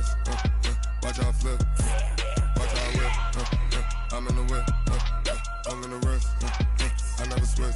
wrist. Watch how I flip. Watch how I whip. I'm in the whip. I'm in the wrist. I never switch.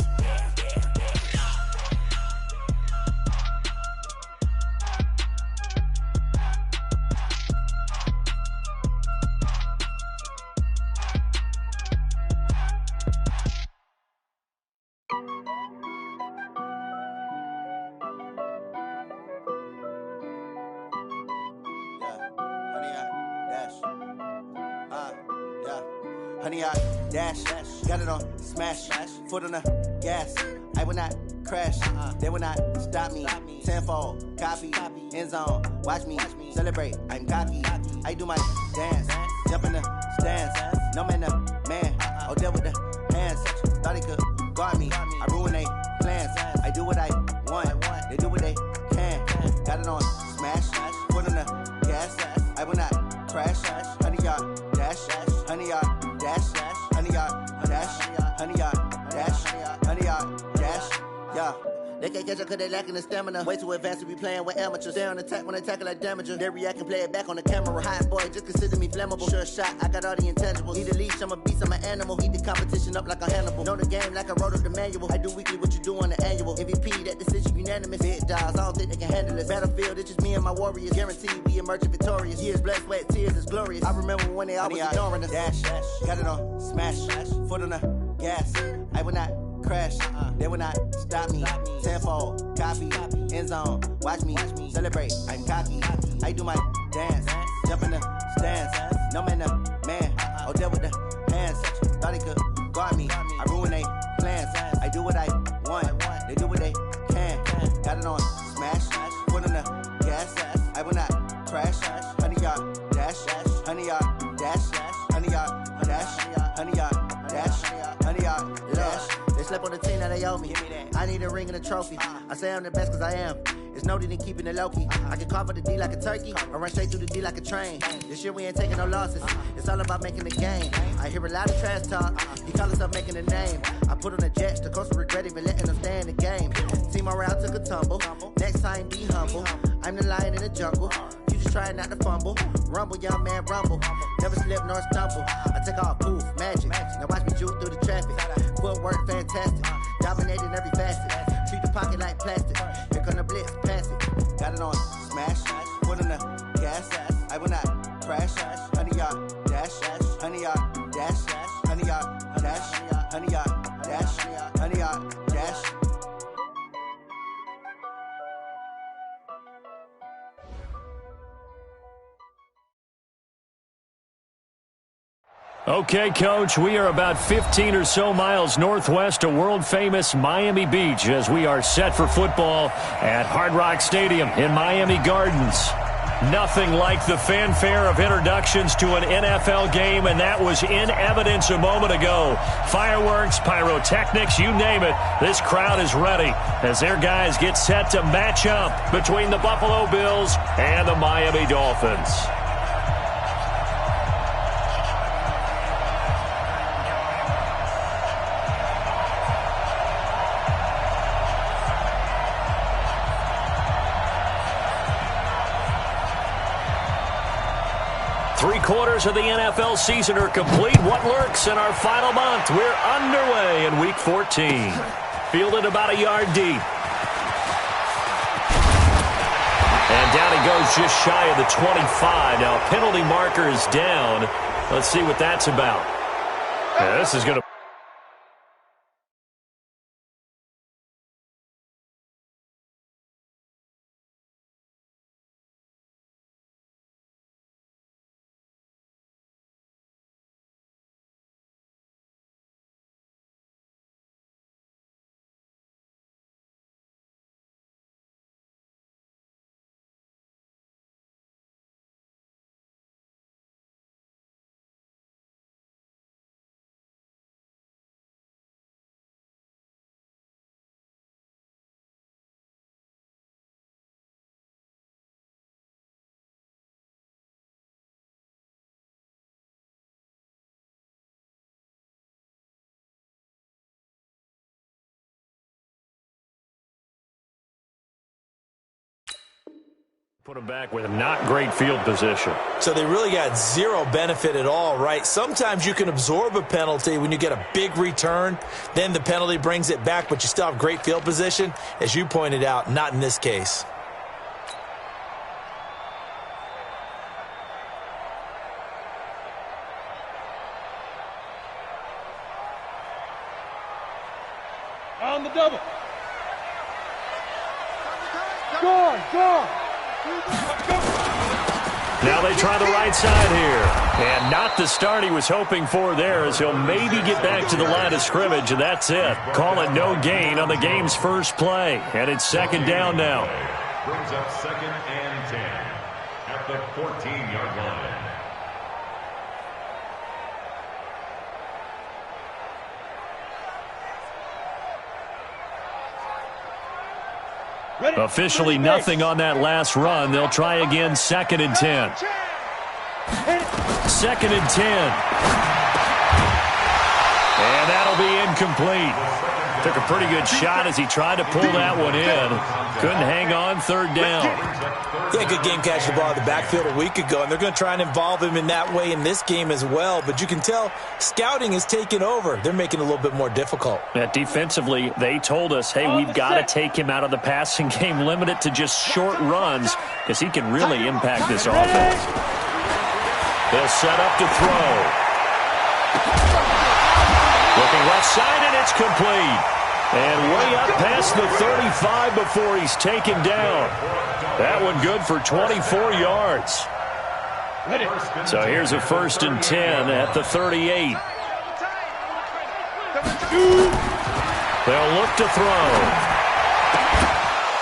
Honey, I dash, got it on smash, foot on the gas. I will not crash, they will not stop me. Tenfold, copy, end zone, watch me celebrate. I'm cocky, I do my dance, jump in the stands. No man, the man, oh, deal with the hands. Thought he could guard me, I ruin they plans. I do what I want, they do what they can. Got it on smash, foot on the gas. I will not crash, honey, yard dash, honey, yard dash, honey, yard dash, honey, yard dash, honey, yard dash, yeah. They can't catch up cause they lacking the stamina. Way too advanced to be playing with amateurs. Stay on attack when they tackle like damager. They react and play it back on the camera. Hot boy, just consider me flammable. Sure shot, I got all the intangibles. Need a leash, I'm a beast, I'm an animal. Heat the competition up like a Hannibal. Know the game like I wrote up the manual. I do weekly what you do on the annual. MVP, that decision unanimous. Big dogs, I don't think they can handle it. Battlefield, it's just me and my warriors. Guaranteed we emerging victorious. Years, blood, sweat, tears, it's glorious. I remember when they always ignoring us. Dash, got it on smash, foot on the gas. I will not crash, they will not stop me. Tenfold, copy, end zone, watch me celebrate. I'm cocky, I do my dance, jump in the stands. No man, the man, oh, deal with the hands. Thought he could guard me, I ruin they plans. I do what I want, they do what they can. Got it on smash, foot on the gas. I will not crash, honey, yard dash, honey, yard dash, honey, yard dash, honey, yard dash, honey, yard dash. They slept on the team that they owe me. I need a ring and a trophy. I say I'm the best cause I am. It's no need in keeping it low key. I can carve for the D like a turkey, or run straight through the D like a train. This year we ain't taking no losses. It's all about making the game. I hear a lot of trash talk. He call himself making a name. I put on the jets. The coach will regret even letting them stay in the game. Team around took a tumble. Next time be humble. I'm the lion in the jungle. You just trying not to fumble. Rumble, young man, rumble. Never slip nor stumble. I take off, poof, magic. Now watch me juke through the traffic. Footwork fantastic. Dominating every facet. Treat the pocket like plastic. Here come the blitz, pass it. Got it on smash, foot on the gas. I will not crash. Honey, yard dash, honey, yard dash, honey, yard dash, honey, yard dash, honey, yard dash. Okay, Coach, we are about 15 or so miles northwest of world-famous Miami Beach as we are set for football at Hard Rock Stadium in Miami Gardens. Nothing like the fanfare of introductions to an NFL game, and that was in evidence a moment ago. Fireworks, pyrotechnics, you name it. This crowd is ready as their guys get set to match up between the Buffalo Bills and the Miami Dolphins. 3/4 of the NFL season are complete. What lurks in our final month? We're underway in Week 14. Fielded about a yard deep. And down he goes just shy of the 25. Now, penalty marker is down. Let's see what that's about. Yeah, this is going to Put them back with not great field position. So they really got zero benefit at all, right? Sometimes you can absorb a penalty when you get a big return. Then the penalty brings it back, but you still have great field position. As you pointed out, not in this case. On the double. Go. Now they try the right side here. And not the start he was hoping for there, as he'll maybe get back to the line of scrimmage, and that's it. Call it no gain on the game's first play. And it's second down now. Brings up 2nd and 10 at the 14-yard line. Officially nothing on that last run. They'll try again, 2nd and 10. 2nd and 10. And that'll be incomplete. Took a pretty good shot as he tried to pull that one in. Couldn't hang on, 3rd down. Yeah, good game catching the ball in the backfield a week ago, and they're going to try and involve him in that way in this game as well. But you can tell scouting is taking over. They're making it a little bit more difficult. Defensively, they told us, hey, we've got to take him out of the passing game, limit it to just short runs, because he can really impact this offense. They'll set up to throw. Looking left side, and it's complete. And way up past the 35 before he's taken down. That one good for 24 yards. So here's a 1st and 10 at the 38. They'll look to throw.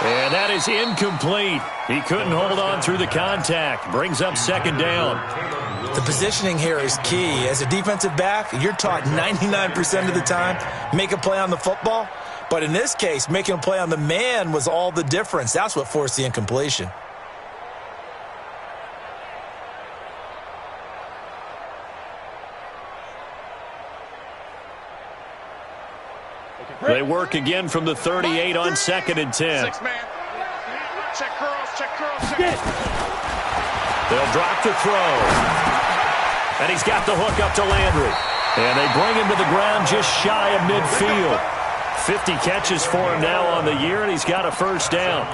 And that is incomplete. He couldn't hold on through the contact. Brings up 2nd down. The positioning here is key. As a defensive back, you're taught 99% of the time, make a play on the football. But in this case, making a play on the man was all the difference. That's what forced the incompletion. They work again from the 38 on 2nd and 10. 6-man. Check curls. They'll drop the throw. And he's got the hook up to Landry. And they bring him to the ground just shy of midfield. 50 catches for him now on the year, and he's got a 1st down.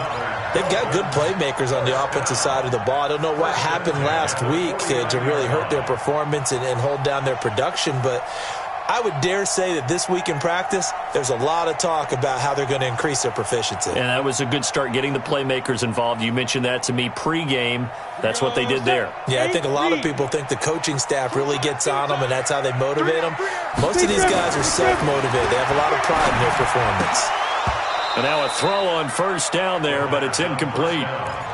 They've got good playmakers on the offensive side of the ball. I don't know what happened last week to really hurt their performance and hold down their production, but I would dare say that this week in practice, there's a lot of talk about how they're going to increase their proficiency. And that was a good start, getting the playmakers involved. You mentioned that to me pregame. That's what they did there. Yeah, I think a lot of people think the coaching staff really gets on them, and that's how they motivate them. Most of these guys are self-motivated. They have a lot of pride in their performance. And now a throw on 1st down there, but it's incomplete.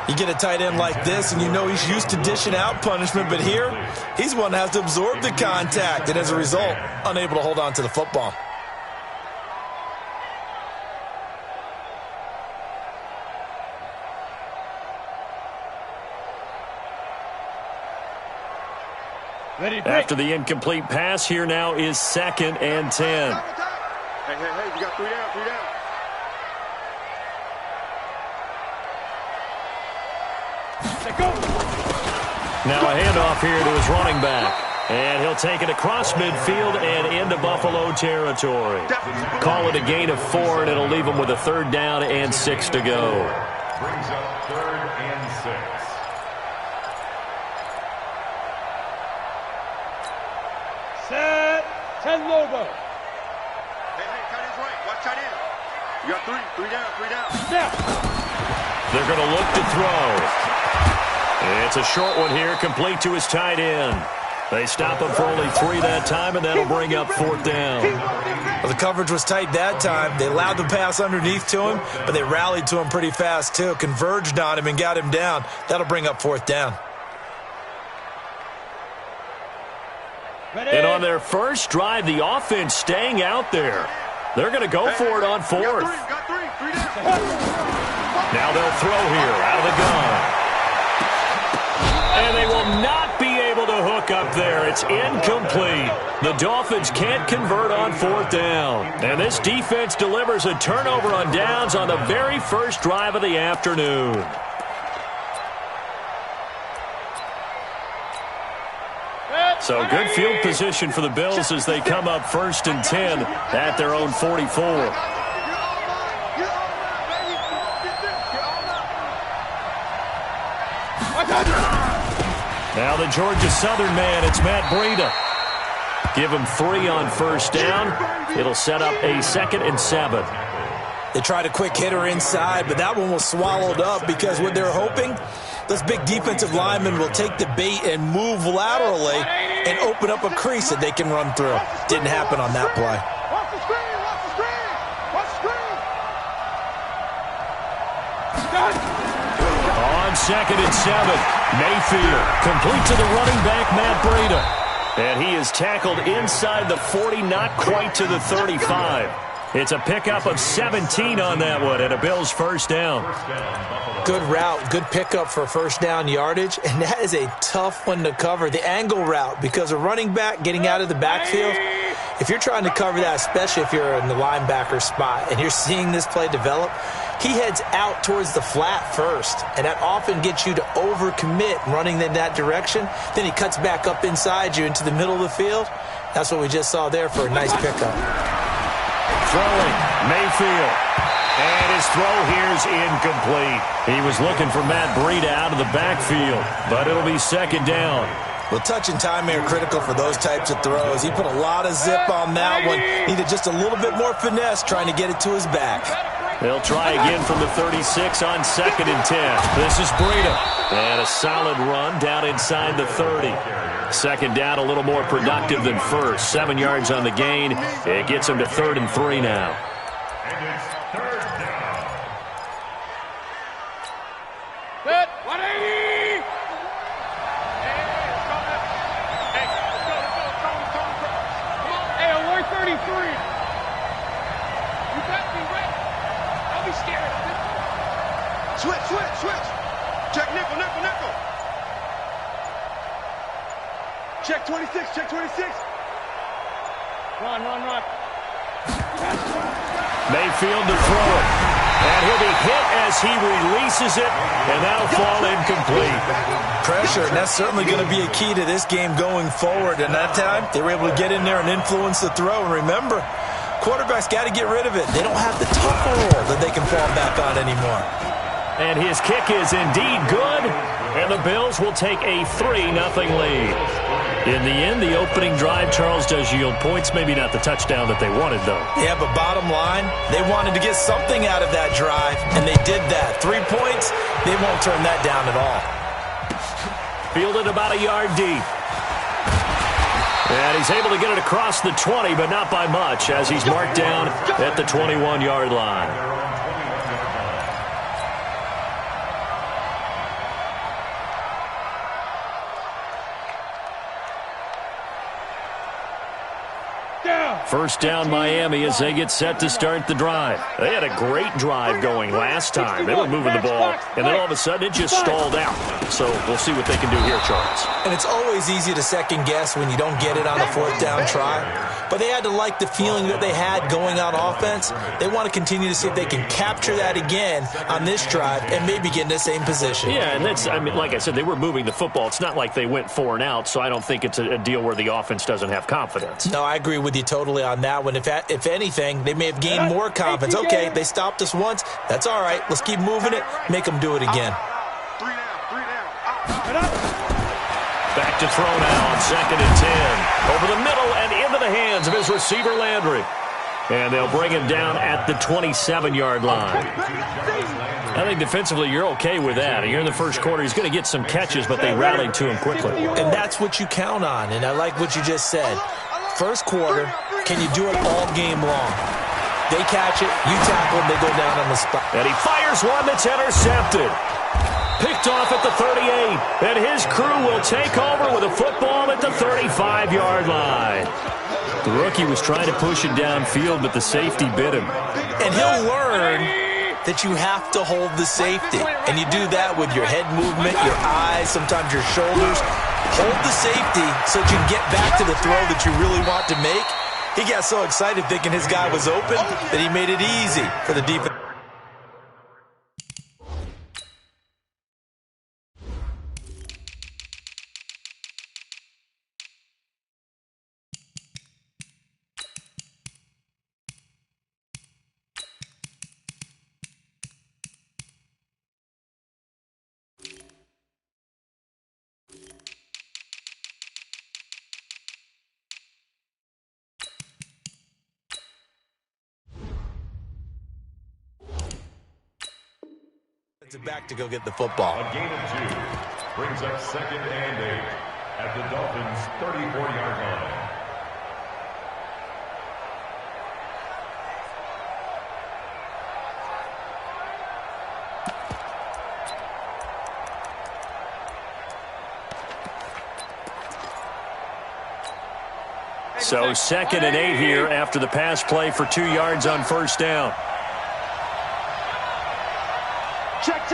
You get a tight end like this, and you know he's used to dishing out punishment, but here, he's one that has to absorb the contact, and as a result, unable to hold on to the football. After the incomplete pass, here now is 2nd and 10. Hey, you got 3 down. Now a handoff here to his running back. And he'll take it across midfield and into Buffalo territory. Call it a gain of 4, and it'll leave him with a 3rd down and 6 to go. Brings up 3rd and 6. Set. 10 logo. Hey, tight end's right. Watch tight end. You got 3 down. Snap. They're going to look to throw. It's a short one here, complete to his tight end. They stop him for only 3 that time, and that'll bring up 4th down. Well, the coverage was tight that time. They allowed the pass underneath to him, but they rallied to him pretty fast, too. Converged on him and got him down. That'll bring up 4th down. And on their first drive, the offense staying out there. They're going to go for it on 4th. Got 3 down. Now they'll throw here out of the gun. And they will not be able to hook up there. It's incomplete. The Dolphins can't convert on 4th down. And this defense delivers a turnover on downs on the very first drive of the afternoon. So good field position for the Bills as they come up 1st and 10 at their own 44. Now the Georgia Southern man, it's Matt Breida. Give him 3 on 1st down. It'll set up a 2nd and 7. They tried a quick hitter inside, but that one was swallowed up because what they're hoping, those big defensive linemen will take the bait and move laterally and open up a crease that they can run through. Didn't happen on that play. Watch the screen! Watch the screen! Watch the screen! On 2nd and 7, Mayfield complete to the running back, Matt Breida. And he is tackled inside the 40, not quite to the 35. It's a pickup of 17 on that one and a Bills 1st down. Good route, good pickup for 1st down yardage, and that is a tough one to cover. The angle route, because a running back getting out of the backfield, if you're trying to cover that, especially if you're in the linebacker spot and you're seeing this play develop, he heads out towards the flat first, and that often gets you to overcommit running in that direction. Then he cuts back up inside you into the middle of the field. That's what we just saw there for a nice pickup. Throwing, Mayfield. And his throw here's incomplete. He was looking for Matt Breida out of the backfield, but it'll be 2nd down. Well, touch and time are critical for those types of throws. He put a lot of zip on that one. Needed just a little bit more finesse trying to get it to his back. They'll try again from the 36 on 2nd and 10. This is Breida. And a solid run down inside the 30. 2nd down, a little more productive than 1st. 7 yards on the gain. It gets him to 3rd and 3 now. And it's 3rd down. Set. 180. Hey, let's go. Come on. Hey, on 133. You got me ready. Don't be scared. Switch. Check nickel. Check 26, check 26. Run. Mayfield to throw it. And he'll be hit as he releases it, and that'll fall incomplete. Pressure, and that's certainly going to be a key to this game going forward. And that time, they were able to get in there and influence the throw. And remember, quarterbacks got to get rid of it. They don't have the tough roll that they can fall back on anymore. And his kick is indeed good, and the Bills will take a 3-0 lead. In the end, the opening drive, Charles, does yield points. Maybe not the touchdown that they wanted, though. Yeah, but bottom line, they wanted to get something out of that drive, and they did that. 3 points, they won't turn that down at all. Fielded about a yard deep. And he's able to get it across the 20, but not by much, as he's marked down at the 21-yard line. First down, Miami, as they get set to start the drive. They had a great drive going last time. They were moving the ball, and then all of a sudden it just stalled out. So we'll see what they can do here, Charles. And it's always easy to second guess when you don't get it on a 4th down try. But they had to like the feeling that they had going on offense. They want to continue to see if they can capture that again on this drive and maybe get in the same position. Yeah, and that's, I mean, like I said, they were moving the football. It's not like they went 4 and out, so I don't think it's a deal where the offense doesn't have confidence. No, I agree with you totally on that one. If anything, they may have gained more confidence. Okay, they stopped us once. That's all right. Let's keep moving it. Make them do it again. 3 down. Back to throw now on 2nd and 10. Over the middle and into the hands of his receiver, Landry. And they'll bring him down at the 27-yard line. I think defensively you're okay with that. Here in the first quarter, he's going to get some catches, but they rallied to him quickly. And that's what you count on, and I like what you just said. First quarter, can you do it all game long? They catch it, you tackle them, they go down on the spot. And he fires one that's intercepted. Picked off at the 38, and his crew will take over with a football at the 35-yard line. The rookie was trying to push it downfield, but the safety bit him. And he'll learn that you have to hold the safety. And you do that with your head movement, your eyes, sometimes your shoulders. Hold the safety so that you can get back to the throw that you really want to make. He got so excited thinking his guy was open that he made it easy for the defense. It's back to go get the football. A gain of 2 brings up 2nd and 8 at the Dolphins' 34-yard line. So 2nd and 8 here after the pass play for 2 yards on first down. Check.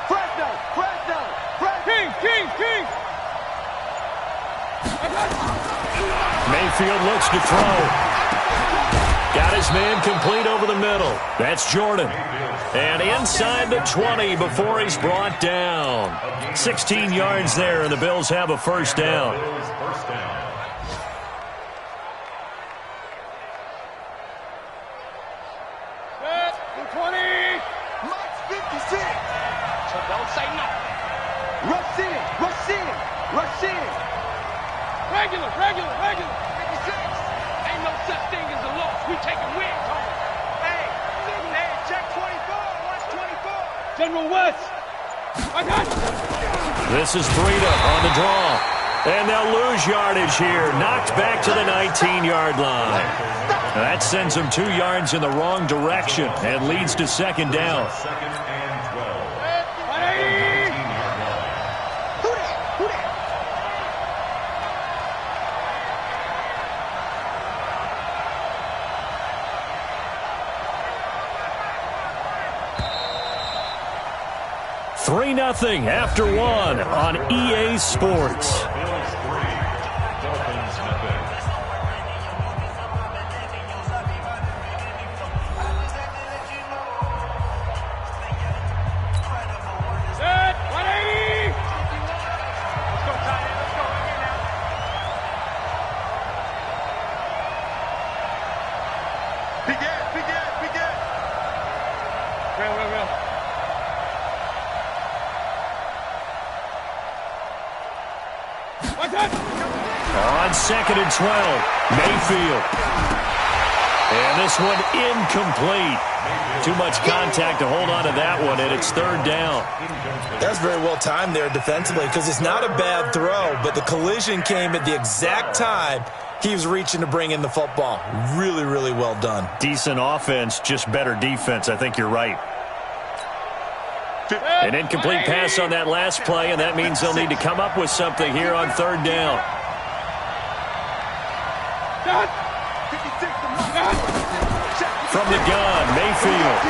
Fresno. King. Mayfield looks to throw. Got his man complete over the middle. That's Jordan. And inside the 20 before he's brought down. 16 yards there, and the Bills have a first down. Regular. 56. Ain't no such thing as a loss. We taking wins home. Hey, check 24. Watch 24. General West. I got you. This is Breida on the draw. And they'll lose yardage here. Knocked back to the 19-yard line. That sends them 2 yards in the wrong direction and leads to 2nd down. 2nd and 12. 3-0 after 1 on EA Sports. Bills 3, Dolphins nothing. Set. 180. Let's go, Tiny. Let's go. Again now. Begin. Real. On 2nd and 12, Mayfield. And this one incomplete. Too much contact to hold on to that one, and it's 3rd down. That's very well timed there defensively because it's not a bad throw, but the collision came at the exact time he was reaching to bring in the football. Really, really well done. Decent offense, just better defense. I think you're right. An incomplete pass on that last play, and that means they'll need to come up with something here on 3rd down. From the gun, Mayfield.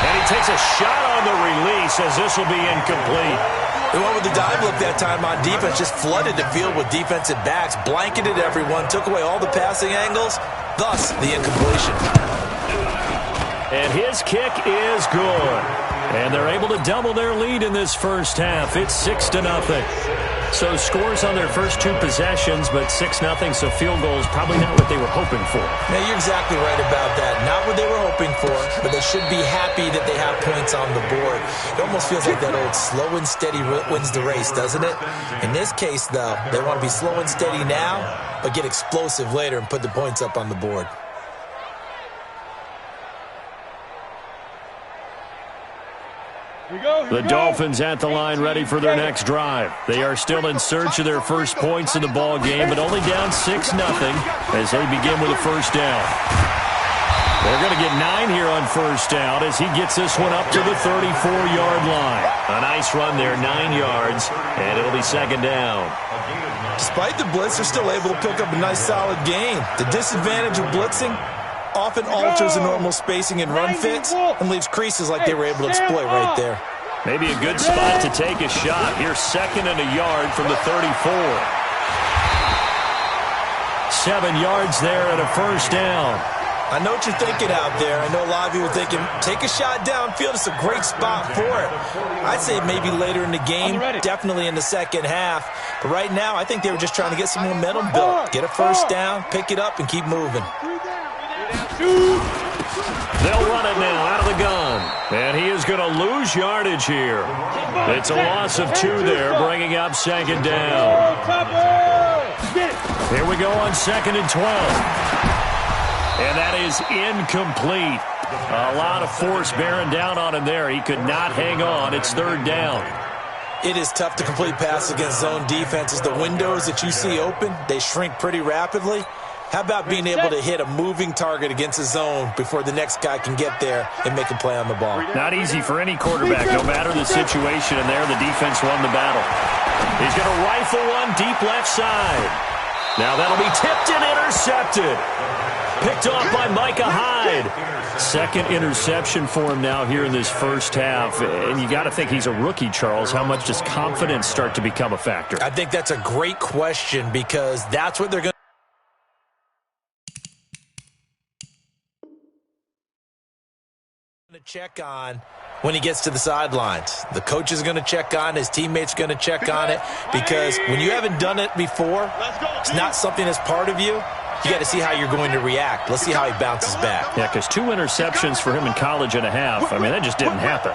And he takes a shot on the release as this will be incomplete. They went with the dive look that time on defense, just flooded the field with defensive backs, blanketed everyone, took away all the passing angles, thus the incompletion. And his kick is good. And they're able to double their lead in this first half. It's 6-0. So scores on their first 2 possessions, but 6-0, so field goals probably not what they were hoping for. Now, you're exactly right about that. Not what they were hoping for, but they should be happy that they have points on the board. It almost feels like that old slow and steady wins the race, doesn't it? In this case, though, they want to be slow and steady now, but get explosive later and put the points up on the board. The Dolphins at the line ready for their next drive. They are still in search of their first points in the ball game, but only down 6-0 as they begin with a first down. They're going to get 9 here on first down as he gets this one up to the 34-yard line. A nice run there, 9 yards, and it'll be 2nd down. Despite the blitz, they're still able to pick up a nice solid gain. The disadvantage of blitzing often alters the normal spacing and run fits and leaves creases like they were able to exploit right there. Maybe a good spot to take a shot. Here's 2nd and a yard from the 34. 7 yards there and a first down. I know what you're thinking out there. I know a lot of you are thinking, take a shot downfield. It's a great spot for it. I'd say maybe later in the game, definitely in the second half. But right now, I think they were just trying to get some momentum built. Get a first down, pick it up, and keep moving. They'll run it now out of the gun. And he is going to lose yardage here. It's a loss of 2 there, bringing up 2nd down. Here we go on 2nd and 12. And that is incomplete. A lot of force bearing down on him there. He could not hang on. It's third down. It is tough to complete passes against zone defenses. The windows that you see open, they shrink pretty rapidly. How about being able to hit a moving target against a zone before the next guy can get there and make a play on the ball? Not easy for any quarterback, no matter the situation, and there the defense won the battle. He's going to rifle one deep left side. Now that'll be tipped and intercepted. Picked off by Micah Hyde. Second interception for him now here in this first half. And you got to think he's a rookie, Charles. How much does confidence start to become a factor? I think that's a great question because that's what they're going to check on when he gets to the sidelines. The coach is going to check on, his teammates are going to check on it, because when you haven't done it before, it's not something that's part of you. You got to see how you're going to react. Let's see how he bounces back. Yeah, because 2 interceptions for him in college and a half. I mean, that just didn't happen.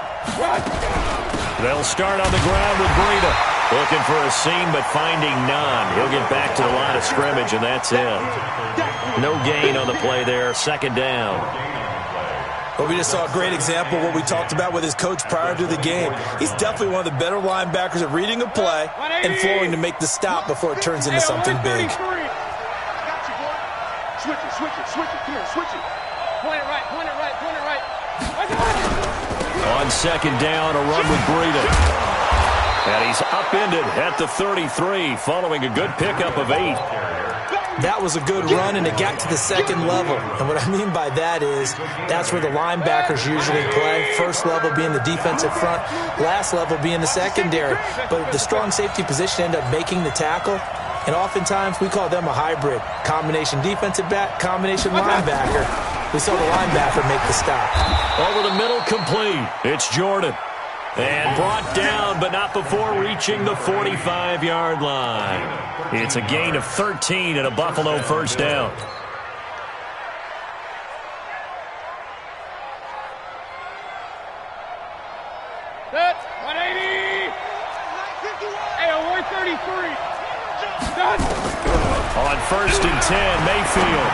They'll start on the ground with Breida. Looking for a seam, but finding none. He'll get back to the line of scrimmage, and that's it. No gain on the play there. Second down. Well, we just saw a great example of what we talked about with his coach prior to the game. He's definitely one of the better linebackers at reading a play and flowing to make the stop before it turns into something big. Switch it. Come here, switch it. Point it right. On second down, a run with Breida. And he's upended at the 33, following a good pickup of 8. That was a good run, and it got to the second level. And what I mean by that is that's where the linebackers usually play. First level being the defensive front, last level being the secondary. But the strong safety position ended up making the tackle. And oftentimes we call them a hybrid. Combination defensive back, combination linebacker. We saw the linebacker make the stop. Over the middle, complete. It's Jordan. And brought down, but not before reaching the 45-yard line. It's a gain of 13 and a Buffalo first down. That's 180. Hey, we're 33. Done. On first and 10, Mayfield.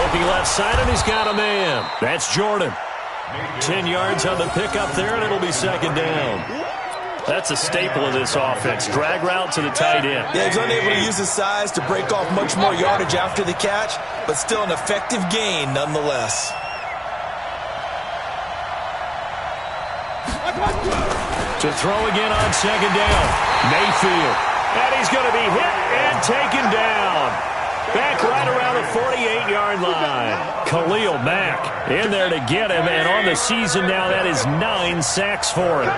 Looking left side, and he's got a man. That's Jordan. 10 yards on the pickup there, and it'll be second down. That's a staple of this offense. Drag route to the tight end. Yeah, he's unable to use his size to break off much more yardage after the catch, but still an effective gain nonetheless. To throw again on second down. Mayfield. And he's going to be hit and taken down. Back right around the 48-yard line. Khalil Mack in there to get him, and on the season now, that is 9 sacks for him.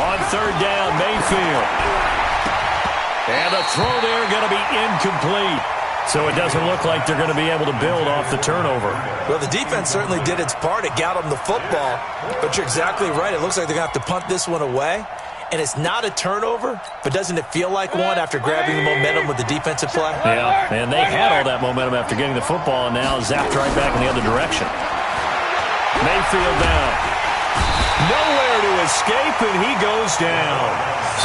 On third down, Mayfield. And the throw there going to be incomplete. So it doesn't look like they're going to be able to build off the turnover. Well, the defense certainly did its part. It got them the football. But you're exactly right. It looks like they're going to have to punt this one away. And it's not a turnover, but doesn't it feel like one after grabbing the momentum with the defensive play? Yeah, and they had all that momentum after getting the football, and now zapped right back in the other direction. Mayfield down. Nowhere to escape, and he goes down.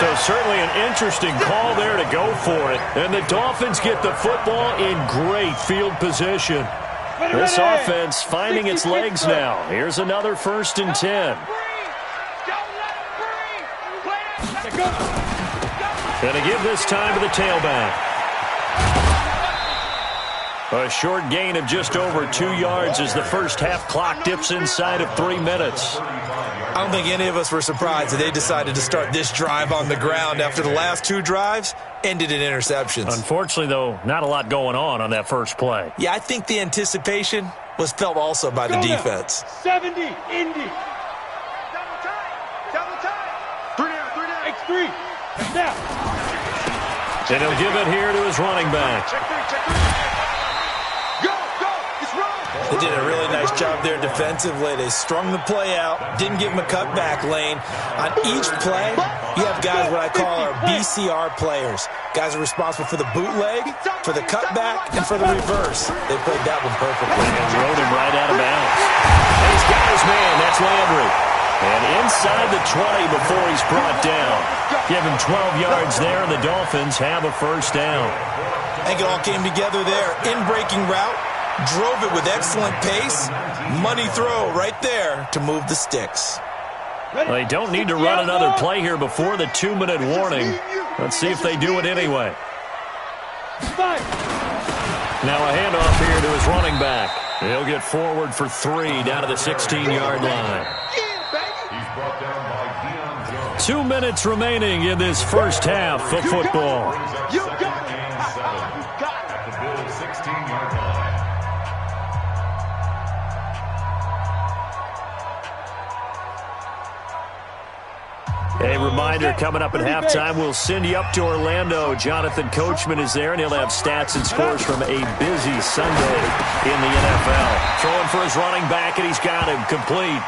So certainly an interesting call there to go for it. And the Dolphins get the football in great field position. This offense finding its legs now. Here's another first and 10. Going to give this time to the tailback. A short gain of just over 2 yards as the first half clock dips inside of 3 minutes. I don't think any of us were surprised that they decided to start this drive on the ground after the last 2 drives ended in interceptions. Unfortunately, though, not a lot going on that first play. Yeah, I think the anticipation was felt also by the defense. 70, Indy. Double time. 3 down. X3. Now. And he'll give it here to his running back. Check 3. Go. It's wrong. They did a really nice job there defensively. They strung the play out, didn't give him a cutback lane. On each play, you have guys what I call our BCR players. Guys are responsible for the bootleg, for the cutback, and for the reverse. They played that one perfectly. And rode him right out of bounds. And he's got his man. That's Landry. And inside the 20 before he's brought down. Give him 12 yards there, and the Dolphins have a first down. I think it all came together there. In-breaking route, Drove it with excellent pace. Money throw right there to move the sticks. Well, they don't need to run another play here before the 2-minute warning. Let's see if they do it anyway. Now a handoff here to his running back. He'll get forward for 3 down to the 16-yard line. He's brought down by Deion Jones. 2 minutes remaining in this first half of football. You got it. At the Bills' 16-yard line. A reminder, coming up at halftime, we'll send you up to Orlando. Jonathan Coachman is there, and he'll have stats and scores from a busy Sunday in the NFL. Throwing for his running back, and he's got him complete.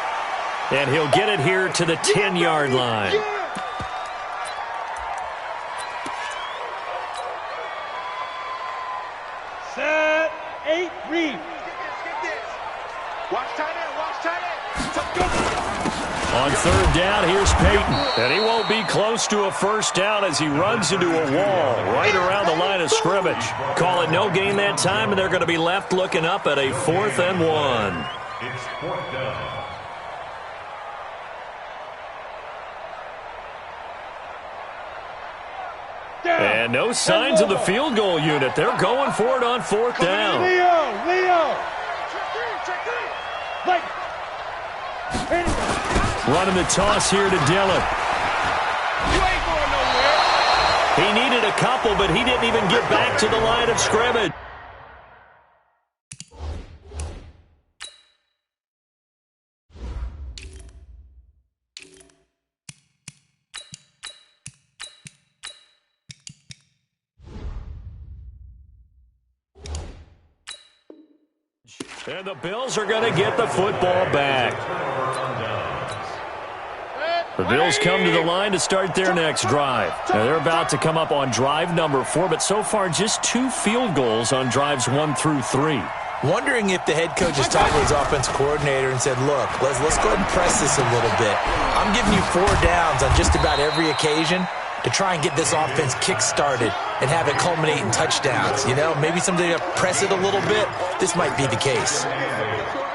And he'll get it here to the 10-yard line. Set, 8, read. Watch tight end, watch tight end. On third down, here's Peyton. And he won't be close to a first down as he runs into a wall right around the line of scrimmage. Call it no gain that time, and they're going to be left looking up at a 4th and 1. It's 4th down. And no signs of the field goal unit. They're going for it on 4th down. Leo. Like. Running the toss here to Dillon. You ain't going nowhere. He needed a couple, but he didn't even get back to the line of scrimmage. And the Bills are going to get the football back. The Bills come to the line to start their next drive. Now they're about to come up on drive number 4, but so far just 2 field goals on drives 1 through 3. Wondering if the head coach has talked to his offense coordinator and said, look, let's go ahead and press this a little bit. I'm giving you 4 downs on just about every occasion to try and get this offense kick-started and have it culminate in touchdowns. You know, maybe somebody to press it a little bit. This might be the case.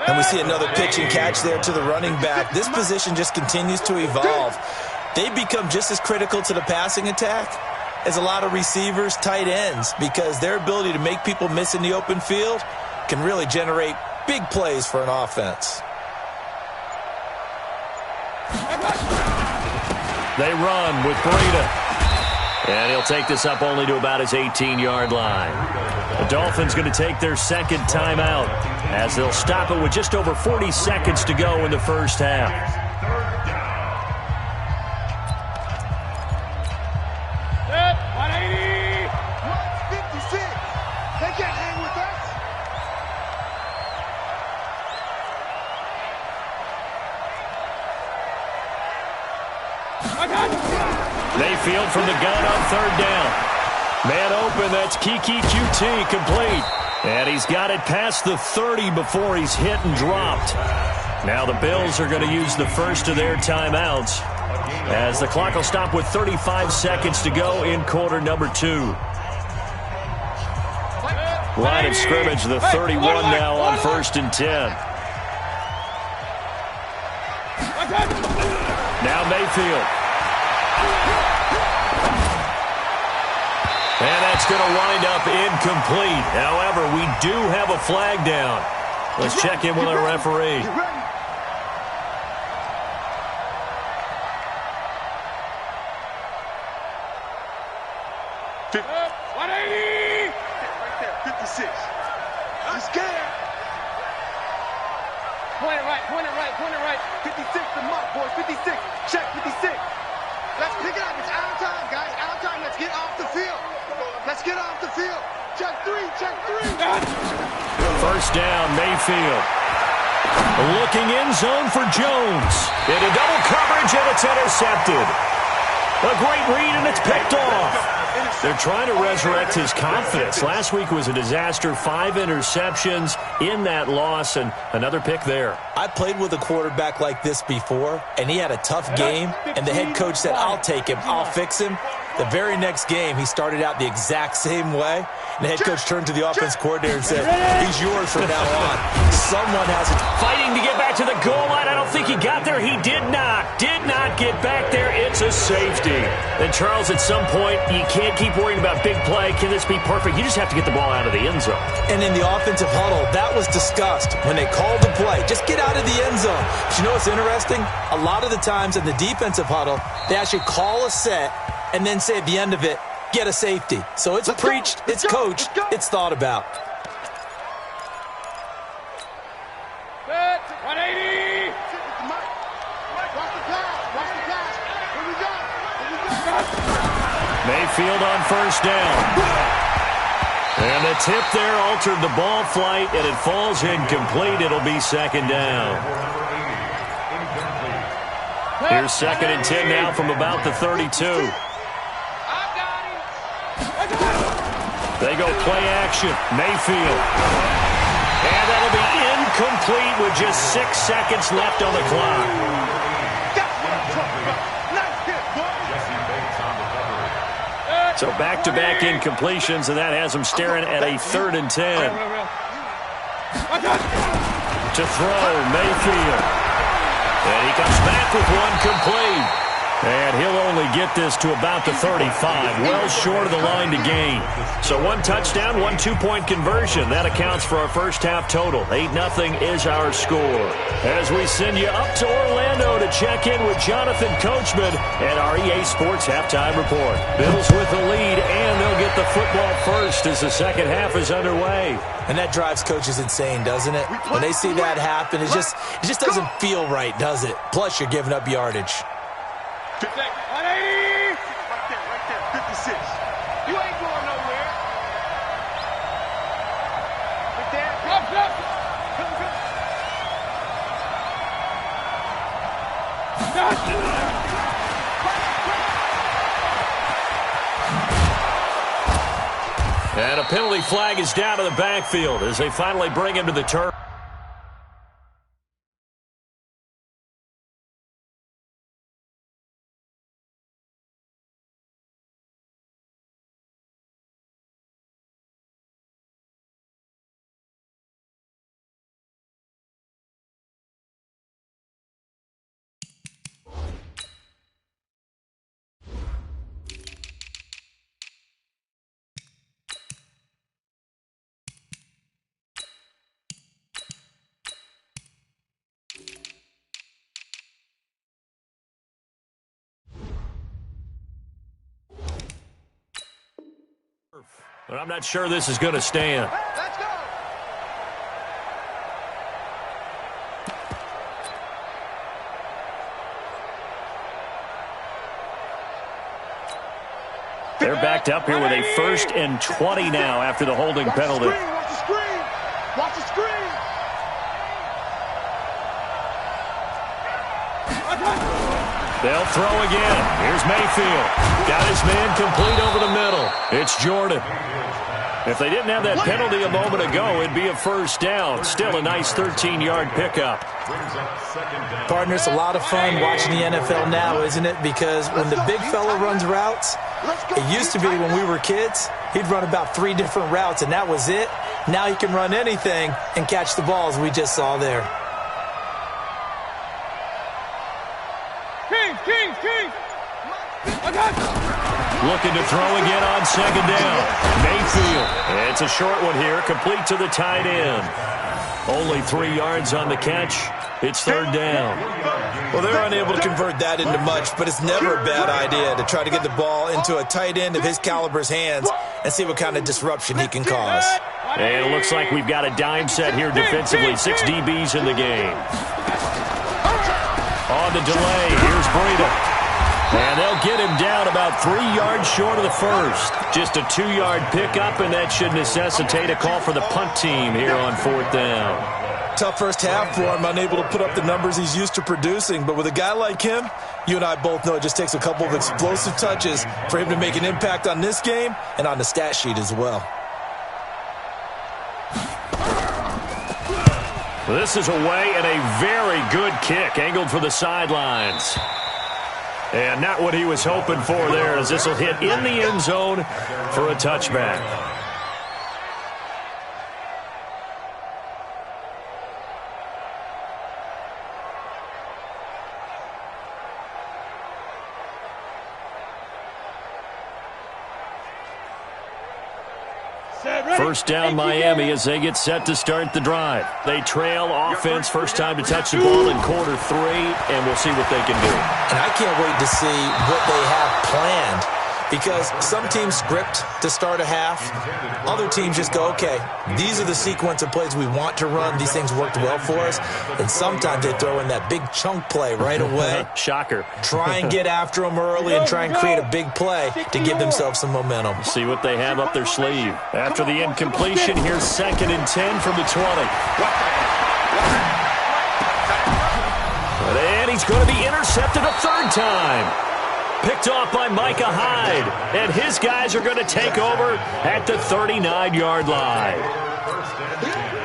And we see another pitch and catch there to the running back. This position just continues to evolve. They become just as critical to the passing attack as a lot of receivers, tight ends, because their ability to make people miss in the open field can really generate big plays for an offense. They run with Breida. And he'll take this up only to about his 18-yard line. The Dolphins going to take their second timeout as they'll stop it with just over 40 seconds to go in the first half. Set, 180. 156. They can't hang with us. Mayfield from the gun on third down. Man open, that's Kiki QT complete. And he's got it past the 30 before he's hit and dropped. Now the Bills are going to use the first of their timeouts as the clock will stop with 35 seconds to go in quarter number 2. Line of scrimmage, the 31 now on 1st and 10. Now Mayfield. And that's going to wind up incomplete. However, we do have a flag down. Let's check in with our referee. 180. Right there, 56. I'm scared. Point it right. 56, the mark, boys. 56. Check 56. Let's pick it up. It's out of time, guys. Out of time. Let's get off the field. Let's get off the field. Check 3. First down, Mayfield. Looking in zone for Jones. Into double coverage, and it's intercepted. A great read, and it's picked off. They're trying to resurrect his confidence. Last week was a disaster. 5 interceptions in that loss, and another pick there. I played with a quarterback like this before, and he had a tough game, and the head coach said, I'll take him, I'll fix him. The very next game, he started out the exact same way, and the head coach turned to the offense coordinator and said, he's yours from now on. Someone has it. Fighting to get back to the goal line. I don't think he got there. He did not get back there. It's a safety. And, Charles, at some point, you can't keep worrying about big play. Can this be perfect? You just have to get the ball out of the end zone. And in the offensive huddle, that was discussed when they called the play. Just get out of the end zone. But you know what's interesting? A lot of the times in the defensive huddle, they actually call a set and then say at the end of it, get a safety. So it's preached, it's coached, it's thought about. 180! Mayfield on first down. And the tip there altered the ball flight, and it falls incomplete. It'll be second down. Here's 2nd and 10 now from about the 32. They go play action. Mayfield. And that'll be incomplete with just 6 seconds left on the clock. So back-to-back incompletions, and that has them staring at a 3rd and 10. To throw, Mayfield. And he comes back with one complete. And he'll only get this to about the 35, well short of the line to gain. So 1 touchdown, 1 2-point conversion. That accounts for our first half total. 8-0 is our score. As we send you up to Orlando to check in with Jonathan Coachman and our EA Sports Halftime Report. Bills with the lead, and they'll get the football first as the second half is underway. And that drives coaches insane, doesn't it? When they see that happen, it just doesn't feel right, does it? Plus, you're giving up yardage. 180! Right there, 56. You ain't going nowhere. Right there. Come. And a penalty flag is down to the backfield as they finally bring him to the turf. But I'm not sure this is going to stand. Let's go! They're backed up here with a 1st and 20 now after the holding penalty. Watch the screen! Watch the screen! They'll throw again. Here's Mayfield. Got his man complete over the middle. It's Jordan. If they didn't have that penalty a moment ago, it'd be a first down. Still a nice 13-yard pickup. Partner, it's a lot of fun watching the NFL now, isn't it? Because when the big fella runs routes, it used to be when we were kids, he'd run about 3 different routes, and that was it. Now he can run anything and catch the balls we just saw there. King! Looking to throw again on second down. Mayfield. It's a short one here, complete to the tight end. Only 3 yards on the catch. It's 3rd down. Well, they're unable to convert that into much, but it's never a bad idea to try to get the ball into a tight end of his caliber's hands and see what kind of disruption he can cause. And it looks like we've got a dime set here defensively. 6 DBs in the game. On the delay, here's Breida. And they'll get him down about 3 yards short of the first. Just a 2-yard pickup, and that should necessitate a call for the punt team here on 4th down. Tough first half for him, unable to put up the numbers he's used to producing. But with a guy like him, you and I both know it just takes a couple of explosive touches for him to make an impact on this game and on the stat sheet as well. This is away and a very good kick, angled for the sidelines. And not what he was hoping for there, as this will hit in the end zone for a touchback. First down Miami as they get set to start the drive. They trail offense, first time to touch the ball in quarter 3, and we'll see what they can do. And I can't wait to see what they have planned, because some teams script to start a half. Other teams just go, okay, these are the sequence of plays we want to run. These things worked well for us. And sometimes they throw in that big chunk play right away. Shocker. Try and get after them early and try and create a big play to give themselves some momentum. See what they have up their sleeve. After the incompletion, here's 2nd and 10 from the 20. And he's going to be intercepted a 3rd time. Picked off by Micah Hyde. And his guys are going to take over at the 39-yard line.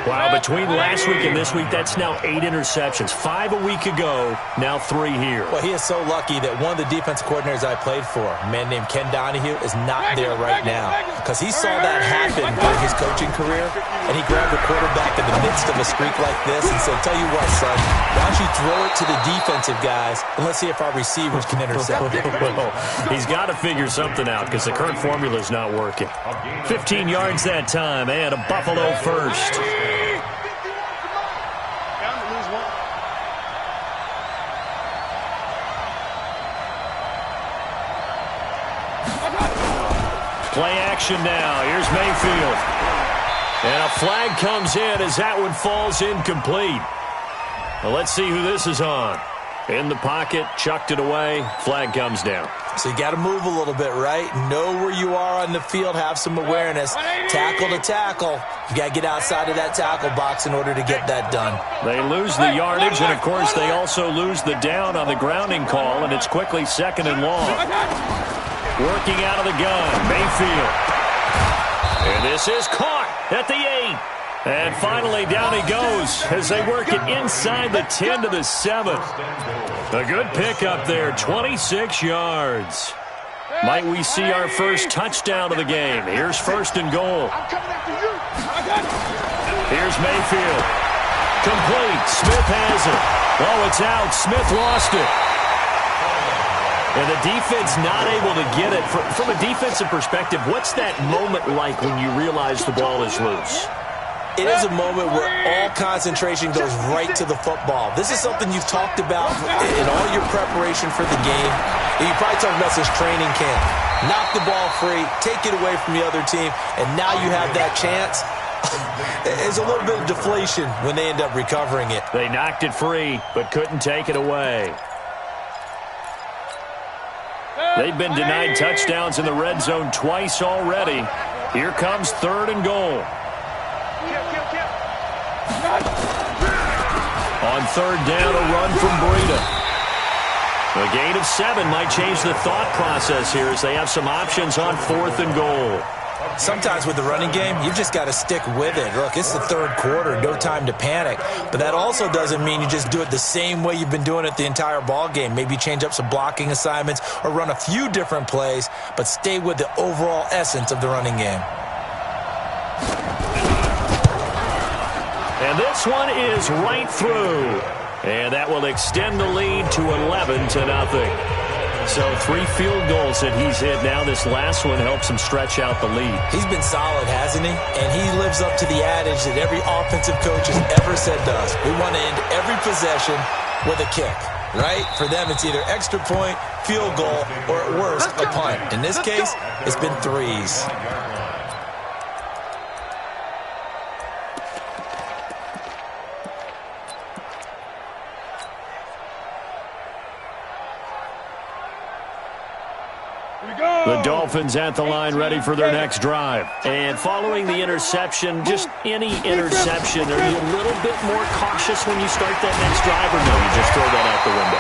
Wow, between last week and this week, that's now 8 interceptions. 5 a week ago, now 3 here. Well, he is so lucky that one of the defense coordinators I played for, a man named Ken Donahue, is not there right now. Because he saw that happen during his coaching career, and he grabbed the quarterback in the midst of a streak like this and said, tell you what, son, why don't you throw it to the defensive guys, and let's see if our receivers can intercept it. He's got to figure something out because the current formula is not working. 15 yards that time, and a Buffalo first. Play action now. Here's Mayfield. And a flag comes in as that one falls incomplete. Well, let's see who this is on. In the pocket, chucked it away. Flag comes down. So you got to move a little bit, right? Know where you are on the field. Have some awareness. Tackle to tackle. You got to get outside of that tackle box in order to get that done. They lose the yardage, and, of course, they also lose the down on the grounding call, and it's quickly 2nd and long. Working out of the gun, Mayfield. And this is caught at the 8. And finally, down he goes as they work it inside the 10 to the 7. A good pickup there, 26 yards. Might we see our first touchdown of the game? Here's 1st and goal. Here's Mayfield. Complete. Smith has it. Oh, it's out. Smith lost it. And the defense not able to get it. From a defensive perspective, what's that moment like when you realize the ball is loose? It is a moment where all concentration goes right to the football. This is something you've talked about in all your preparation for the game. And you probably talked about since training camp. Knock the ball free, take it away from the other team, and now you have that chance. There's a little bit of deflation when they end up recovering it. They knocked it free, but couldn't take it away. They've been denied touchdowns in the red zone twice already. Here comes 3rd and goal. On 3rd down, a run from Breida. A gain of 7 might change the thought process here as they have some options on 4th and goal. Sometimes with the running game, you've just got to stick with it. Look, it's the 3rd quarter, no time to panic. But that also doesn't mean you just do it the same way you've been doing it the entire ball game. Maybe change up some blocking assignments or run a few different plays, but stay with the overall essence of the running game. And this one is right through. And that will extend the lead to 11-0. So 3 field goals that he's hit now. This last one helps him stretch out the lead. He's been solid, hasn't he? And he lives up to the adage that every offensive coach has ever said to us. We want to end every possession with a kick, right? For them, it's either extra point, field goal, or at worst, a punt. In this case, it's been 3s. The Dolphins at the line ready for their next drive. And following the interception, just any interception, are you a little bit more cautious when you start that next drive, or no, you just throw that out the window?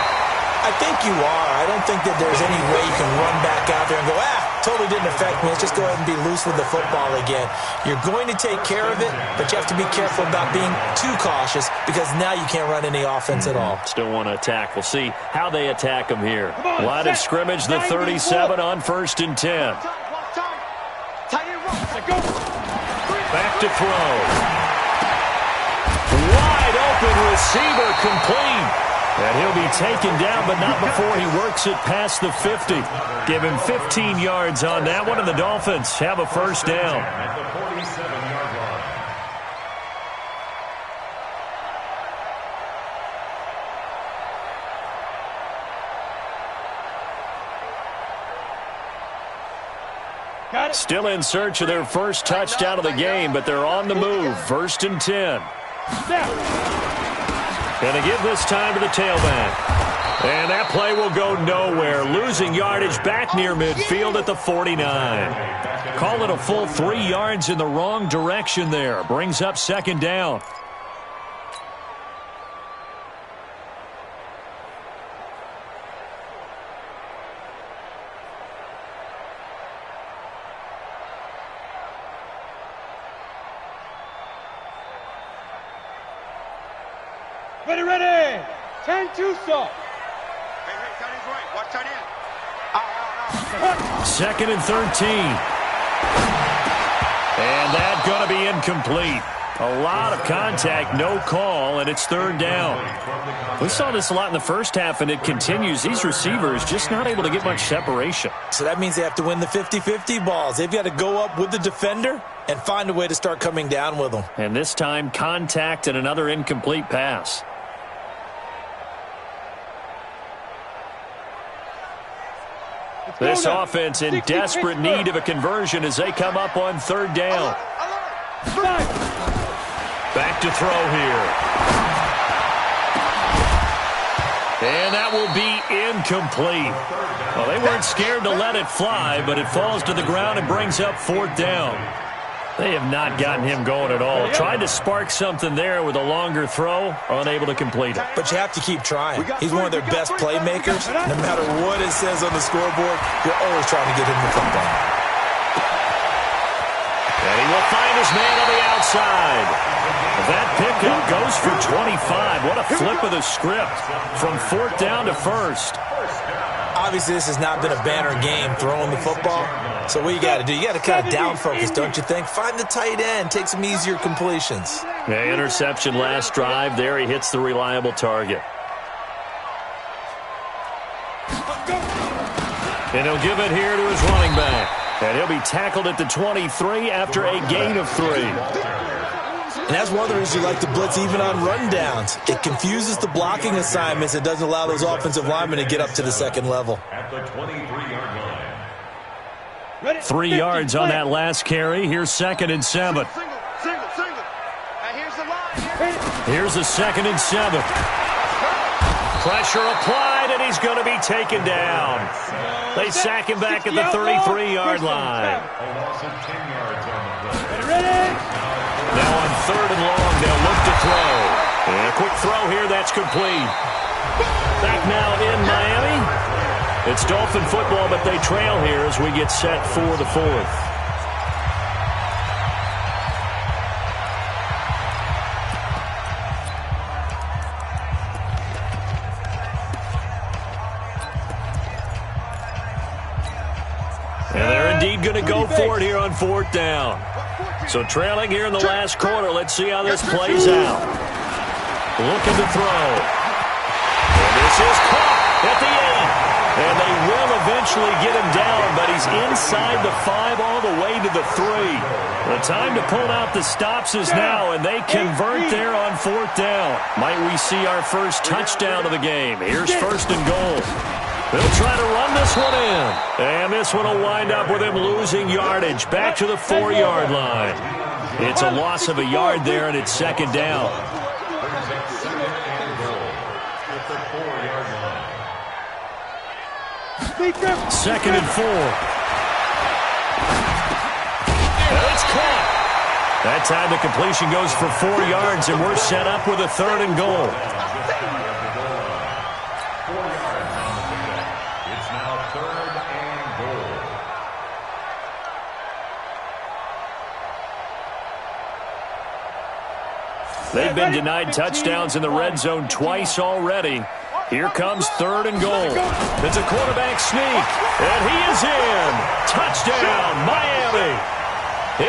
I think you are. I don't think that there's any way you can run back out there and go, totally didn't affect me. Let's just go ahead and be loose with the football again. You're going to take care of it, but you have to be careful about being too cautious because now you can't run any offense at all. Still want to attack. We'll see how they attack them here. Line of scrimmage, the 37 on 1st and 10. Back to throw. Wide open receiver complete. And he'll be taken down, but not before he works it past the 50. Give him 15 yards on that one, and the Dolphins have a first down. At the 47-yard line. Still in search of their first touchdown of the game, but they're on the move. 1st and 10. Going to give this time to the tailback. And that play will go nowhere. Losing yardage back near midfield at the 49. Call it a full 3 yards in the wrong direction there. Brings up 2nd down. Ready. 10-2 stop. Hey, tight end's right. Watch tight end. 2nd and 13. And that's going to be incomplete. A lot of contact, no call, and it's 3rd down. We saw this a lot in the first half, and it continues. These receivers just not able to get much separation. So that means they have to win the 50-50 balls. They've got to go up with the defender and find a way to start coming down with them. And this time, contact and another incomplete pass. This offense in desperate need of a conversion as they come up on 3rd down. Back to throw here. And that will be incomplete. Well, they weren't scared to let it fly, but it falls to the ground and brings up 4th down. They have not gotten him going at all. Tried to spark something there with a longer throw, unable to complete it. But you have to keep trying. He's one of their best playmakers. No matter what it says on the scoreboard, you're always trying to get him the football. And he will find his man on the outside. That pickup goes for 25. What a flip of the script from 4th down to 1st. Obviously, this has not been a banner game throwing the football. So what you got to do, you got to kind of down focus, don't you think? Find the tight end, take some easier completions. Yeah, interception last drive. There he hits the reliable target. And he'll give it here to his running back. And he'll be tackled at the 23 after a gain of 3. And that's one of the reasons you like to blitz even on rundowns. It confuses the blocking assignments. It doesn't allow those offensive linemen to get up to the 2nd level. At the 23-yard line. 3 yards on that last carry. Here's 2nd and 7. Single. And here's the line. Here's a 2nd and 7. Pressure applied, and he's going to be taken down. They sack him back at the 33-yard line. A loss of 10 yards on the play. Now on 3rd and long, they'll look to throw. And a quick throw here, that's complete. Back now in Miami. It's Dolphin football, but they trail here as we get set for the 4th. And they're indeed going to go for it here on 4th down. So trailing here in the last quarter. Let's see how this plays out. Looking to throw. And this is caught at the 8. And they will eventually get him down, but he's inside the 5 all the way to the 3. The time to pull out the stops is now, and they convert there on 4th down. Might we see our first touchdown of the game? Here's 1st and goal. They'll try to run this one in. And this one will wind up with him losing yardage back to the 4-yard line. It's a loss of a yard there, and it's 2nd down. 2nd and 4. And it's caught. That time the completion goes for 4 yards, and we're set up with a 3rd and goal. They've been denied touchdowns in the red zone twice already. Here comes 3rd and goal. It's a quarterback sneak, and he is in. Touchdown, Miami.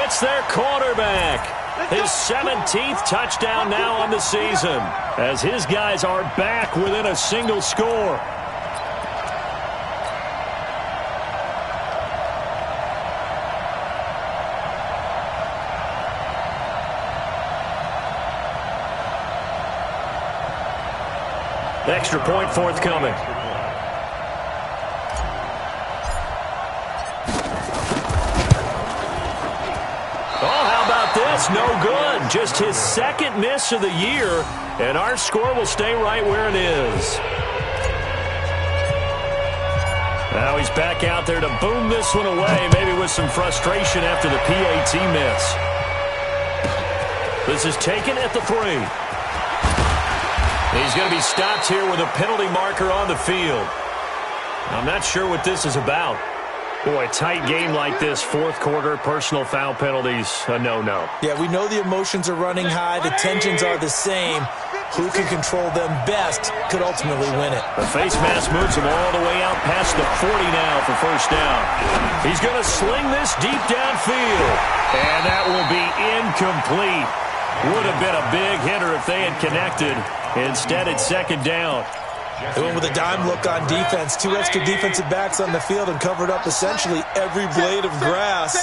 It's their quarterback. His 17th touchdown now on the season, as his guys are back within a single score. Extra point forthcoming. Oh, how about this? No good. Just his 2nd miss of the year, and our score will stay right where it is. Now he's back out there to boom this one away, maybe with some frustration after the PAT miss. This is taken at the 3. He's going to be stopped here with a penalty marker on the field. I'm not sure what this is about. Boy, a tight game like this, 4th quarter, personal foul penalties, a no-no. Yeah, we know the emotions are running high. The tensions are the same. Who can control them best could ultimately win it. The face mask moves him all the way out past the 40 now for first down. He's going to sling this deep downfield, and that will be incomplete. Would have been a big hitter if they had connected. Instead, it's 2nd down. They went with a dime look on defense. 2 extra defensive backs on the field and covered up essentially every blade of grass.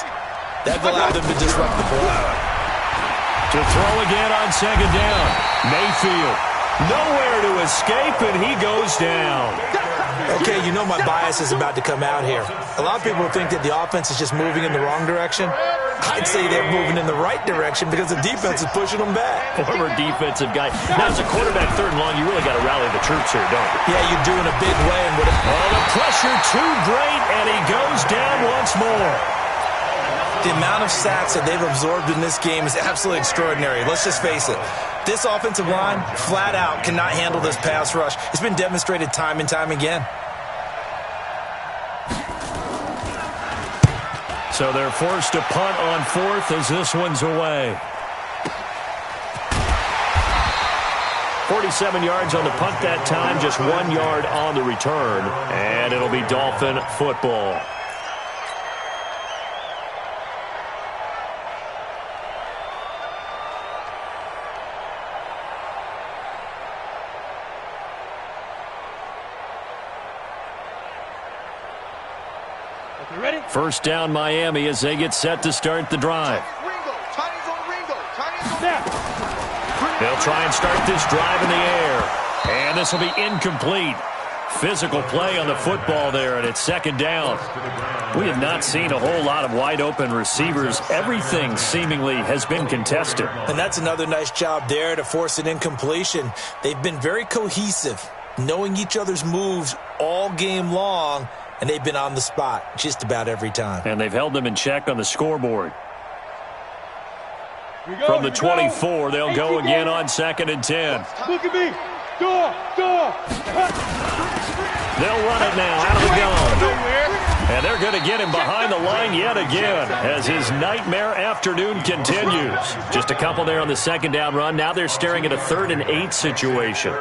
That allowed them to disrupt the play. To throw again on 2nd down. Mayfield. Nowhere to escape, and he goes down. Okay, you know my bias is about to come out here. A lot of people think that the offense is just moving in the wrong direction. I'd say they're moving in the right direction because the defense is pushing them back. Former defensive guy. Now, as a quarterback 3rd and long, you really got to rally the troops here, don't you? Yeah, you do in a big way. And the pressure too great, and he goes down once more. The amount of sacks that they've absorbed in this game is absolutely extraordinary. Let's just face it. This offensive line, flat out, cannot handle this pass rush. It's been demonstrated time and time again. So they're forced to punt on 4th as this one's away. 47 yards on the punt that time, just 1 yard on the return. And it'll be Dolphin football. First down, Miami, as they get set to start the drive. They'll try and start this drive in the air. And this will be incomplete. Physical play on the football there, and it's 2nd down. We have not seen a whole lot of wide-open receivers. Everything seemingly has been contested. And that's another nice job there to force an incompletion. They've been very cohesive, knowing each other's moves all game long. And they've been on the spot just about every time. And they've held them in check on the scoreboard. From the 24, they'll go again on 2nd and 10. Look at me. Door. They'll run it now out of the gun. And they're going to get him behind the line yet again as his nightmare afternoon continues. Just a couple there on the 2nd down run. Now they're staring at a 3rd and 8 situation.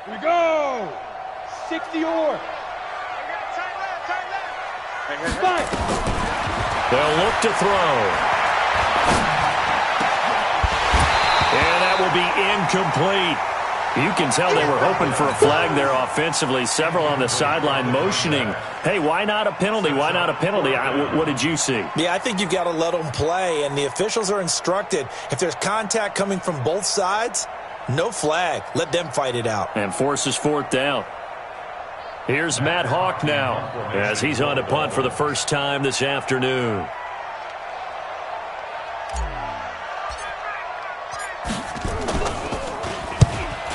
Here we go. 60 or. They'll look to throw. And that will be incomplete. You can tell they were hoping for a flag there offensively. Several on the sideline motioning, hey, why not a penalty? Why not a penalty? What did you see? Yeah, I think you've got to let them play, and the officials are instructed. If there's contact coming from both sides, no flag. Let them fight it out. And forces 4th down. Here's Matt Hawk now as he's on to punt for the first time this afternoon.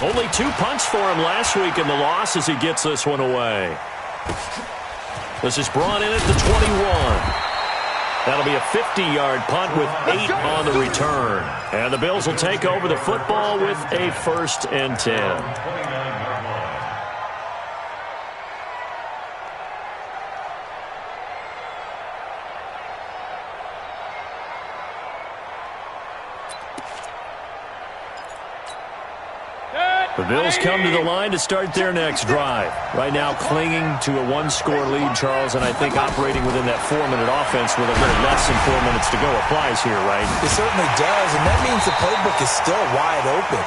Only 2 punts for him last week in the loss as he gets this one away. This is brought in at the 21. That'll be a 50-yard punt with 8 on the return. And the Bills will take over the football with a 1st and 10. The Bills come to the line to start their next drive. Right now clinging to a 1-score lead, Charles, and I think operating within that 4-minute offense with a little less than 4 minutes to go applies here, right? It certainly does, and that means the playbook is still wide open.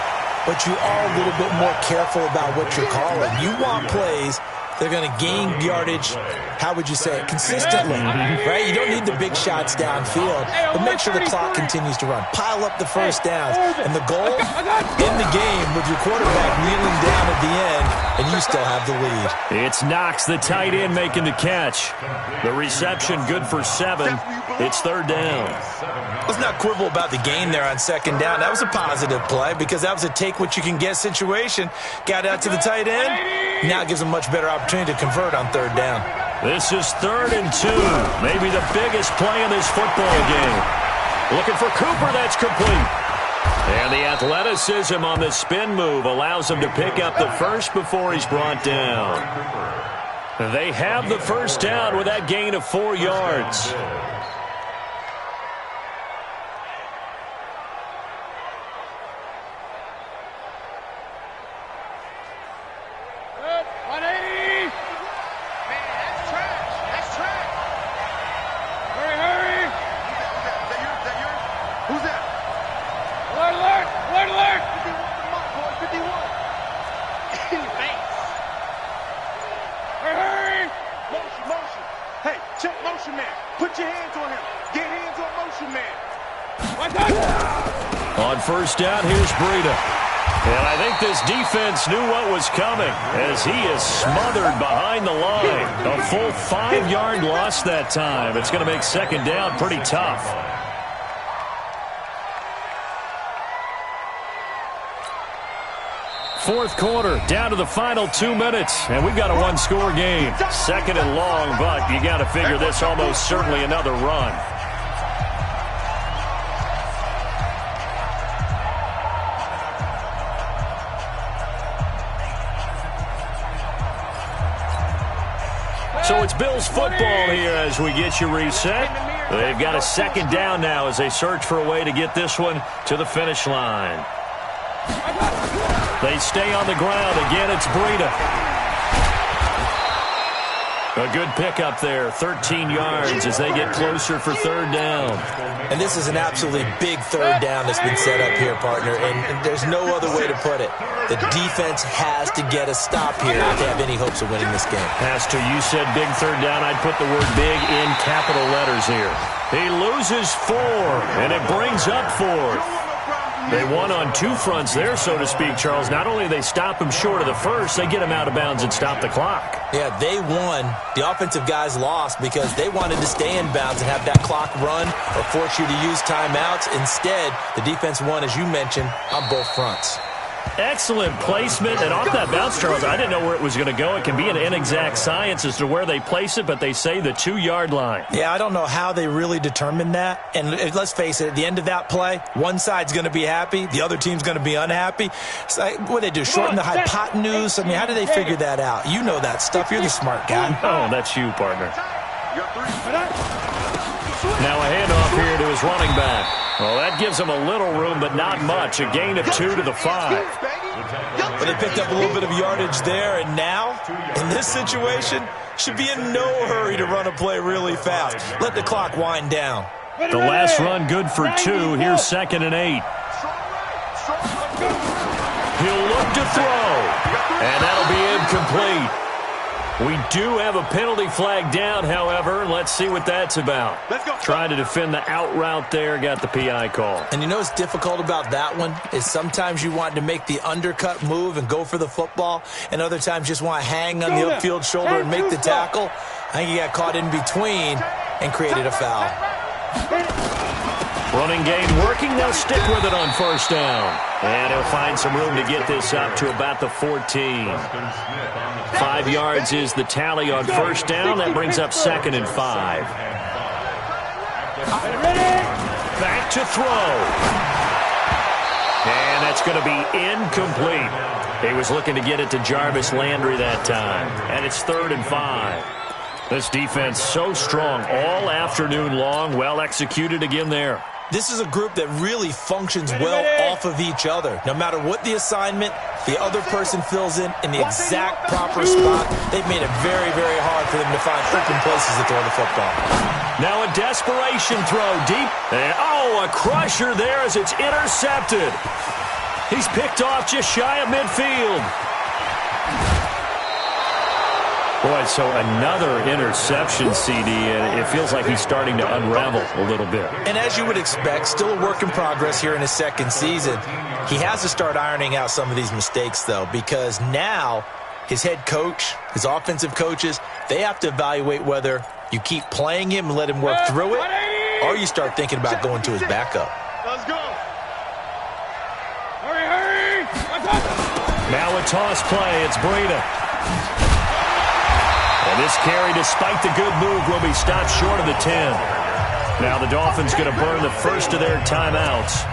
But you are a little bit more careful about what you're calling. You want plays they're going to gain yardage, how would you say it, consistently, right? You don't need the big shots downfield, but make sure the clock continues to run. Pile up the first downs. And the goal, in the game with your quarterback kneeling down at the end, and you still have the lead. It's Knox, the tight end, making the catch. The reception good for 7. It's 3rd down. Let's not quibble about the gain there on 2nd down. That was a positive play because that was a take-what-you-can-get situation. Got out to the tight end. Now it gives them much better opportunity to convert on 3rd down. This is 3rd and 2. Maybe the biggest play in this football game. Looking for Cooper. That's complete. And the athleticism on the spin move allows him to pick up the first before he's brought down. They have the first down with that gain of 4 yards. On 1st down, here's Breida. And I think this defense knew what was coming as he is smothered behind the line. A full 5-yard loss that time. It's going to make 2nd down pretty tough. Fourth quarter, down to the final 2 minutes, and we've got a 1-score game. 2nd and long, but you got to figure this almost certainly another run. So it's Bills football here as we get you reset. They've got a 2nd down now as they search for a way to get this one to the finish line. They stay on the ground. Again, it's Breida. A good pickup there, 13 yards as they get closer for 3rd down. And this is an absolutely big 3rd down that's been set up here, partner, and there's no other way to put it. The defense has to get a stop here if they have any hopes of winning this game. Pastor, you said big 3rd down. I'd put the word big in capital letters here. He loses 4, and it brings up 4th. They won on 2 fronts there, so to speak, Charles. Not only do they stop him short of the first, they get him out of bounds and stop the clock. Yeah, they won. The offensive guys lost because they wanted to stay in bounds and have that clock run or force you to use timeouts. Instead, the defense won, as you mentioned, on both fronts. Excellent placement, and off that bounce, Charles, I didn't know where it was going to go. It can be an inexact science as to where they place it, but they say the 2-yard line. Yeah, I don't know how they really determined that. And let's face it, at the end of that play, one side's going to be happy, the other team's going to be unhappy. So what do they do, shorten the hypotenuse? I mean, how do they figure that out? You know that stuff. You're the smart guy. Oh, that's you, partner. Now a handoff here to his running back. Well, that gives him a little room, but not much. A gain of 2 to the 5. But they picked up a little bit of yardage there, and now, in this situation, should be in no hurry to run a play really fast. Let the clock wind down. The last run good for 2. Here's 2nd and 8. He'll look to throw, and that'll be incomplete. We do have a penalty flag down, however. Let's see what that's about. Trying to defend the out route there, got the PI call. And you know what's difficult about that one is sometimes you want to make the undercut move and go for the football, and other times just want to hang on the upfield shoulder and make the tackle. I think he got caught in between and created a foul. Running game working. They'll stick with it on 1st down. And he'll find some room to get this up to about the 14. 5 yards is the tally on 1st down. That brings up 2nd and 5. Back to throw. And that's going to be incomplete. He was looking to get it to Jarvis Landry that time. And it's 3rd and 5. This defense so strong all afternoon long. Well executed again there. This is a group that really functions well off of each other. No matter what the assignment, the other person fills in the exact proper spot. They've made it very, very hard for them to find open places to throw the football. Now a desperation throw deep. And, a crusher there as it's intercepted. He's picked off just shy of midfield. Boy, so another interception, CD, and it feels like he's starting to unravel a little bit. And as you would expect, still a work in progress here in his second season. He has to start ironing out some of these mistakes, though, because now his head coach, his offensive coaches, they have to evaluate whether you keep playing him and let him work through it, or you start thinking about going to his backup. Let's go. Hurry. Now a toss play. It's Breida. And this carry, despite the good move, will be stopped short of the 10. Now the Dolphins going to burn the first of their timeouts,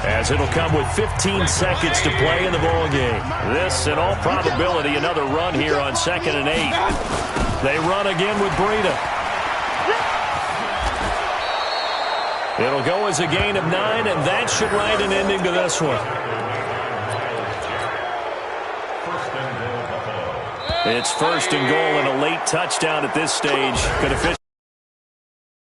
as it'll come with 15 seconds to play in the ballgame. This, in all probability, another run here on 2nd and 8. They run again with Breida. It'll go as a gain of 9, and that should write an ending to this one. It's 1st and goal and a late touchdown at this stage. Could have